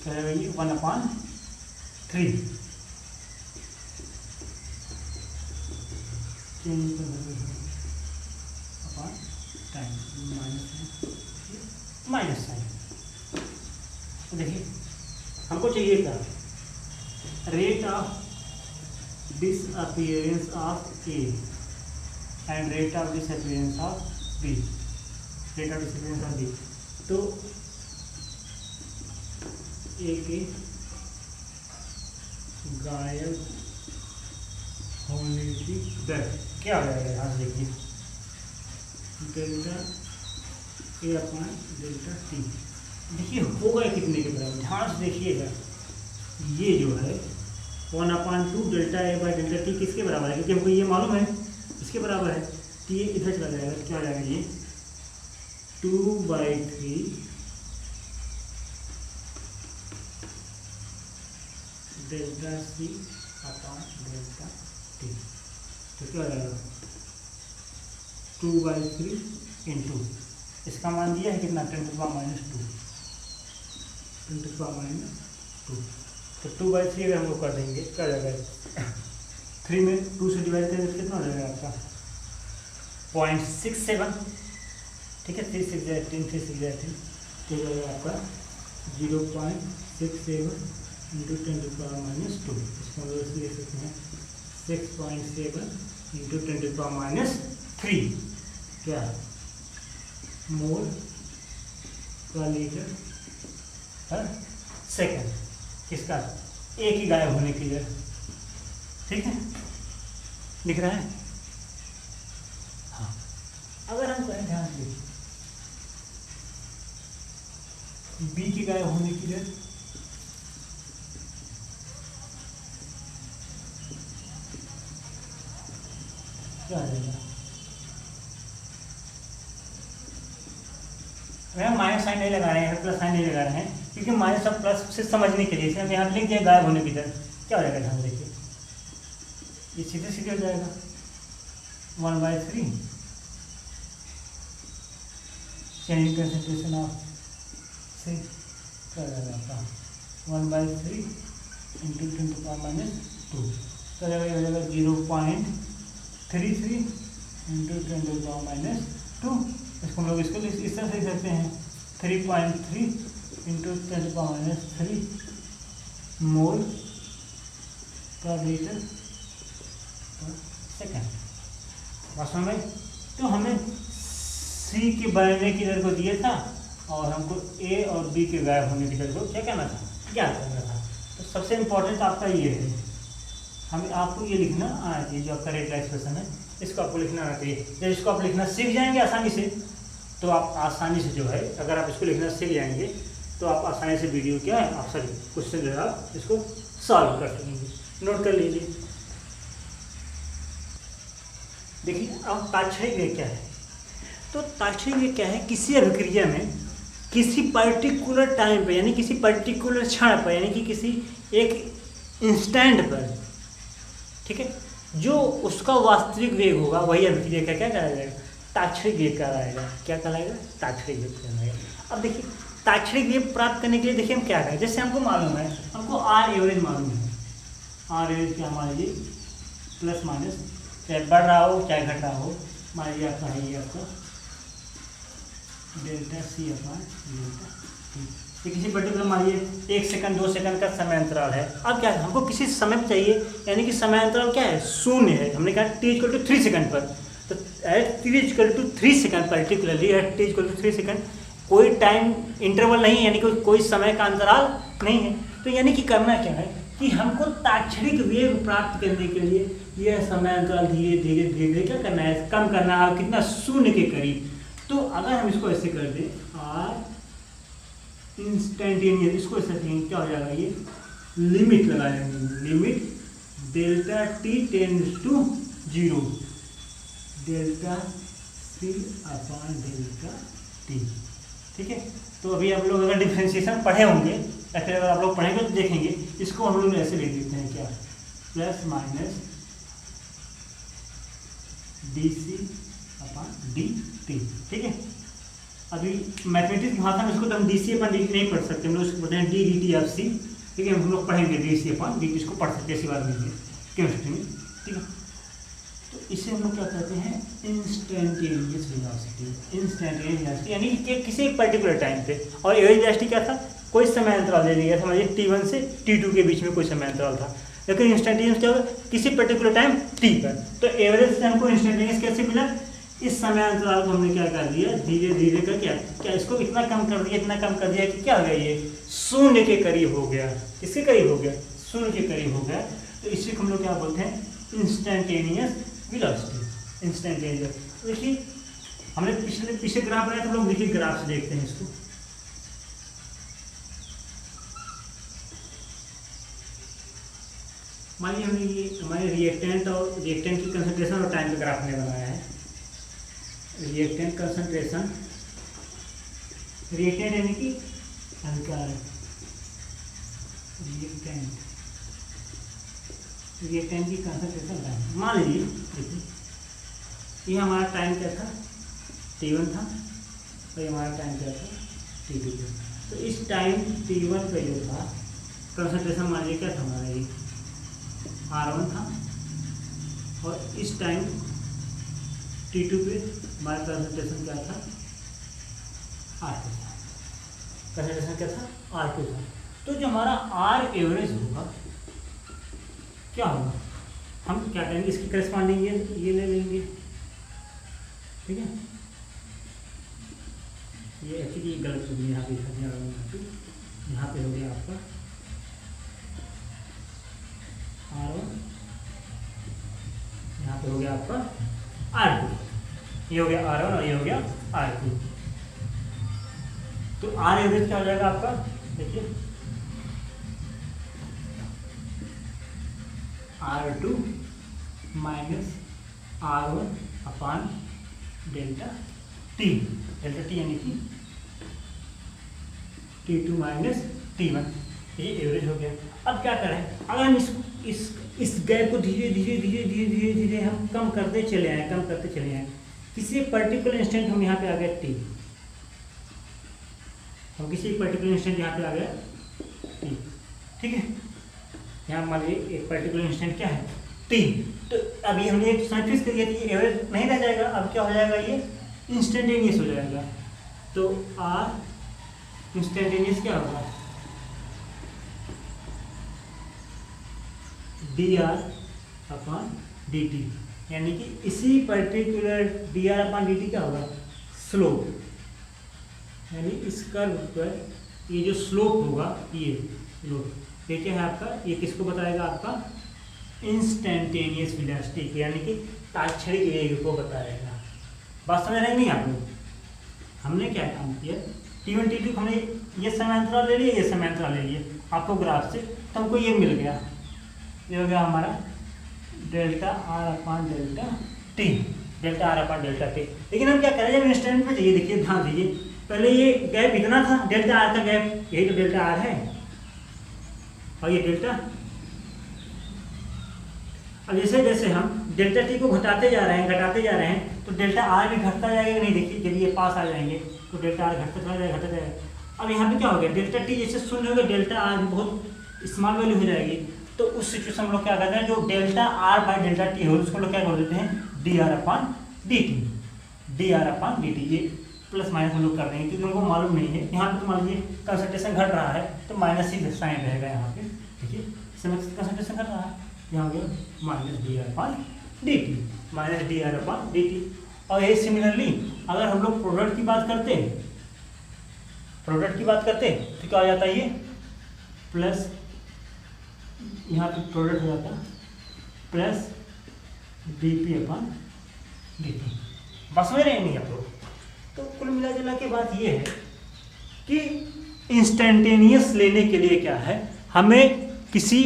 Speaker 1: क्या रहेगा, ये 1/3 अपॉन टाइम माइनस साइन। तो देखिए हमको चाहिए क्या, rate of disappearance of A and rate of disappearance of B, rate of disappearance of B. तो ए के गायब होने की दर क्या हो जाएगा, यहाँ से देखिए delta A upon delta T. देखिए होगा कितने के बराबर, ध्यान से देखिएगा, ये जो है 1/2 delta A by delta T किसके बराबर है, क्योंकि हमको ये मालूम है इसके बराबर है, तो ये इधर चला जाएगा, तो क्या हो जाएगा, ये 2/3 delta C upon delta T. तो क्या हो जाएगा 2/3 इंटू इसका मान दिया है कितना 10⁻², 10⁻²। तो 2/3 अगर हम लोग कर देंगे क्या हो जाएगा 3 में 2 से डिवाइड करेंगे कितना हो जाएगा आपका 0.67। ठीक है 3 6 18 3 6 18 तो जाएगा आपका 0.67 इंटू 10⁻²। इसको हम लोग इसलिए लिख सकते हैं 6.7 इंटू 10⁻³ क्या मोल पर लीटर पर सेकेंड। किसका ए की गायब होने की दर। ठीक है दिख रहा है। हाँ अगर हम कहें ध्यान से बी की गायब होने की दर क्या आ जाएगा। हम माइनस साइन नहीं लगा रहे हैं, प्लस साइन नहीं लगा रहे हैं, क्योंकि माइनस और प्लस से समझने के लिए हम यहाँ लिख दिया गायब होने की दर। क्या हो जाएगा ध्यान देखिए ये सीधे सीधे हो जाएगा 1/3 चेंजिंग कंसंट्रेशन ऑफ से क्या हो जाएगा आपका 1/3 इंटू 10⁻²। तो हो जाएगा 0.33 इंटू 10⁻²। इसको हम लोग इसको इस तरह से लिख सकते हैं 3.3 इंटू 10⁻³ मोल पर लीटर पर सेकेंड। वास्तव में तो हमें सी के बढ़ने की दर को दिया था और हमको ए और बी के गायब होने की दर को क्या करना था, क्या करना था। तो सबसे इम्पोर्टेंट आपका ये है, हमें आपको ये लिखना आना चाहिए जो आपका रेट एक्सप्रेशन है, इसको आपको लिखना आना चाहिए। जब इसको आप लिखना सीख जाएंगे आसानी से, तो आप आसानी से जो है अगर आप इसको लिखना सीख जाएंगे तो आप आसानी से वीडियो क्या है आप सॉरी क्वेश्चन जो है आप इसको सॉल्व कर सकेंगे। नोट कर लीजिए। देखिए अब ताक्षणिक वेग क्या है। तो ताक्षणिक वेग क्या है, किसी अभिक्रिया में किसी पर्टिकुलर टाइम पर यानी किसी पर्टिकुलर क्षण पर यानी कि किसी एक इंस्टेंट पर, ठीक है, जो उसका वास्तविक वेग होगा वही अभिक्रिया का क्या कहा जाएगा, ताक्षणिक वेग कहलाएगा। क्या कहलाएगा, ताक्षणिक वेग कहलाएगा। अब देखिए ताक्षणिक वेग प्राप्त करने के लिए देखिए हम क्या करें, जैसे हमको मालूम है, हमको आर एवरेज मालूम है। आर एवरेज क्या मान लीजिए प्लस माइनस चाहे बढ़ रहा हो चाहे घट रहा हो, मान लीजिए आपका है ये आपका delta C upon delta T. किसी पर्टिकुलर मान लीजिए 1 सेकंड 2 सेकंड का समय अंतराल है। अब क्या है, हमको किसी समय पर चाहिए यानी कि समय अंतराल क्या है, शून्य है। हमने कहा t = 3 सेकंड पर, तो at t = 3 second particularly at t = 3 second कोई टाइम इंटरवल नहीं है, यानी कि कोई समय का अंतराल नहीं है। तो यानी कि करना क्या है कि हमको ताक्षणिक वेग प्राप्त करने के लिए यह समय अंतराल धीरे धीरे धीरे धीरे क्या करना है, कम करना है, कितना शून्य के करीब। तो अगर हम इसको ऐसे कर दें आर इंस्टेंटेनियस, इसको ऐसे क्या हो जाएगा, ये लिमिट लगा लेंगे, limit delta T tends to 0 delta C upon delta T. ठीक है, तो अभी आप लोग अगर डिफरेंशिएशन पढ़े होंगे या फिर अगर आप लोग पढ़ेंगे तो देखेंगे, इसको हम लोग ऐसे लिख देते हैं क्या, plus minus D C upon D T. ठीक है, अभी मैथमेटिक्स की भाषा में इसको तो हम D C upon D T नहीं पढ़ सकते, हम लोग इसको पढ़ते हैं D D T of C. ठीक है, हम लोग पढ़ेंगे D C upon D T, इसको पढ़ सकते हैं इसी बार में केमिस्ट्री में। ठीक है, तो इसे हम लोग क्या कहते हैं, इंस्टेंटेनियस वेलोसिटी। इंस्टेंटेनियस वेलोसिटी यानी कि किसी एक पर्टिकुलर टाइम पे, और एवरेज वेलोसिटी क्या था, कोई समय अंतराल दे दिया, समझिए t1 से t2 के बीच में कोई समय अंतराल था। लेकिन इंस्टेंटेनियस क्या होगा, किसी पर्टिकुलर टाइम t पर। तो एवरेज से हमको इंस्टेंटेनियस कैसे मिला, इस समय अंतराल को हमने क्या कर दिया, धीरे धीरे कर क्या इसको इतना कम कर दिया, इतना कम कर दिया कि क्या हो गया, ये शून्य के करीब हो गया। किसके करीब हो गया, शून्य के करीब हो गया। तो इसी को हम लोग क्या बोलते हैं, इंस्टेंटेनियस वेलोसिटी। इंस्टेंटेनियस देखिए हमने पिछले ग्राफ बनाया, तो लोग देखिए ग्राफ से देखते हैं इसको। मान लीजिए हमने ये हमारे रिएक्टेंट और रिएक्टेंट की कंसंट्रेशन और टाइम का ग्राफ हमने बनाया है। रिएक्टेंट कंसंट्रेशन, रिएक्टेंट यानी कि रिएक्टेंट तो ये टाइम की कंसंट्रेशन टाइम मान लीजिए, देखिए ये हमारा टाइम क्या था, T1 था, और ये हमारा टाइम क्या था, T2 था। तो इस टाइम T1 पे जो था कंसंट्रेशन मान लीजिए क्या था हमारा, ये R1 था, और इस टाइम T2 पे हमारा कंसंट्रेशन क्या था, R2 था। कंसंट्रेशन क्या था, R2 था। तो जो हमारा R एवरेज होगा क्या होगा, हम क्या करेंगे, इसकी करस्पॉन्डिंग ये ले लेंगे, ठीक है। ये एक्चुअली गलत हो गया, यहाँ पे यहाँ पे हो गया आपका R1, यहाँ पे हो गया आपका R2, ये हो गया R1 और ये हो गया R2। तो R एवरेज क्या हो जाएगा आपका, देखिए R2 माइनस R1 अपान डेल्टा टी यानी कि T2 माइनस T1, ये एवरेज हो गया। अब क्या करें, अगर हम इस गैप को धीरे धीरे हम कम करते चले आए, किसी पर्टिकुलर इंस्टेंट हम यहाँ पे आ गए T, हम किसी पर्टिकुलर इंस्टेंट यहाँ पे आ गया T, ठीक है। यहाँ मान लीजिए एक पर्टिकुलर इंस्टेंट क्या है, T। तो अभी हमने एक फिक्स कर दिया कि ये एवरेज नहीं रह जाएगा, अब क्या हो जाएगा, ये इंस्टेंटेनियस हो जाएगा। तो R इंस्टेंटेनियस क्या होगा, dr अपॉन dt, यानी कि इसी पर्टिकुलर dr अपॉन dt क्या होगा, स्लोप, यानी इस कर्व पर ये जो स्लोप होगा, ये स्लोप ये क्या है आपका, ये किसको बताएगा, आपका इंस्टेंटेनियस वेलोसिटी, यानी कि ताक्षणिक वेग को बताएगा। बात समझ रहे नहीं आप लोग, हमने क्या काम किया, T1 T2 हमने ये समांतराल ले लिए, ये समांतराल ले लिए आपको ग्राफ से, तो हमको ये मिल गया, ये हो गया हमारा डेल्टा R अपान डेल्टा टी, डेल्टा R अपान डेल्टा टी। लेकिन हम क्या करें, जब इंस्टेंट में चाहिए, देखिए ध्यान दीजिए, पहले ये गैप इतना था, डेल्टा R का गैप, यही तो डेल्टा R है, और ये डेल्टा। अब जैसे जैसे हम डेल्टा टी को घटाते जा रहे हैं, तो डेल्टा आर भी घटता जाएगा, नहीं देखिए जब ये पास आ जाएंगे तो डेल्टा आर घटता चला जाएगा। अब यहाँ पे क्या हो गया, डेल्टा टी जैसे शून्य हो गया, डेल्टा आर भी बहुत स्मॉल वैल्यू हो जाएगी। तो उस सिचुएशन में लोग क्या करते हैं, जो delta R by delta T हो उसको लोग क्या कर देते हैं, D R upon D T. ये प्लस माइनस हम लोग कर देंगे क्योंकि हमको मालूम नहीं है। यहाँ पे तो मान लीजिए कंसंट्रेशन घट रहा है तो माइनस ही साइन रहेगा यहाँ पे, देखिए कंसंट्रेशन घट रहा है, यहाँ गया minus D R upon D T. और ये सिमिलरली अगर हम लोग प्रोडक्ट की बात करते तो क्या हो जाता है, ये प्लस यहाँ पे प्रोडक्ट हो जाता प्लस डी पी अपान डी टी। बस में रहे नहीं आप लोग। तो कुल मिला जुला के बात ये है कि इंस्टेंटेनियस लेने के लिए क्या है, हमें किसी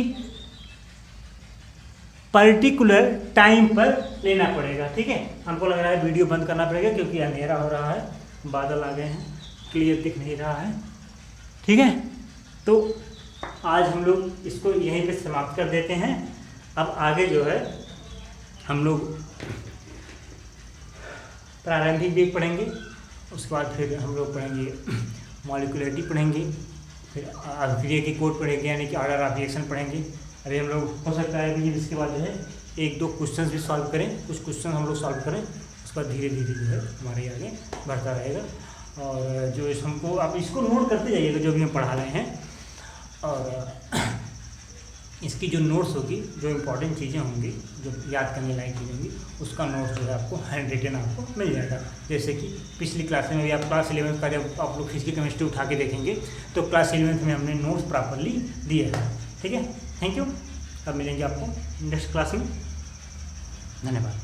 Speaker 1: पर्टिकुलर टाइम पर लेना पड़ेगा, ठीक है। हमको लग रहा है वीडियो बंद करना पड़ेगा क्योंकि अंधेरा हो रहा है, बादल आ गए हैं, क्लियर दिख नहीं रहा है, ठीक है। तो आज हम लोग इसको यहीं पे समाप्त कर देते हैं। अब आगे जो है हम लोग प्रारंभिक वेग पढ़ेंगे, उसके बाद फिर हम लोग पढ़ेंगे मॉलिक्यूलरिटी पढ़ेंगे, फिर अभिक्रिया की कोड पढ़ेंगे यानी कि ऑर्डर ऑफ रिएक्शन पढ़ेंगे। अभी हम लोग हो सकता है कि इसके बाद जो है एक दो क्वेश्चन भी सॉल्व करें, कुछ क्वेश्चन हम लोग सॉल्व करें, उसके बाद धीरे धीरे जो है हमारे आगे बढ़ता रहेगा। और जो हमको आप इसको नोट करते जाइएगा जो भी हम पढ़ा रहे हैं, और इसकी जो नोट्स होगी, जो इम्पोर्टेंट चीज़ें होंगी, जो याद करने लायक चीज़ें होंगी, उसका नोट्स जो है आपको हैंड रिटन आपको मिल जाएगा। जैसे कि पिछली क्लास में भी आप क्लास 11 का जब आप लोग फिजिकल केमिस्ट्री उठा के देखेंगे तो क्लास 11 में हमने नोट्स प्रॉपरली दिया है, ठीक है। Thank you. अब मिलेंगे आपको नेक्स्ट क्लास में, धन्यवाद।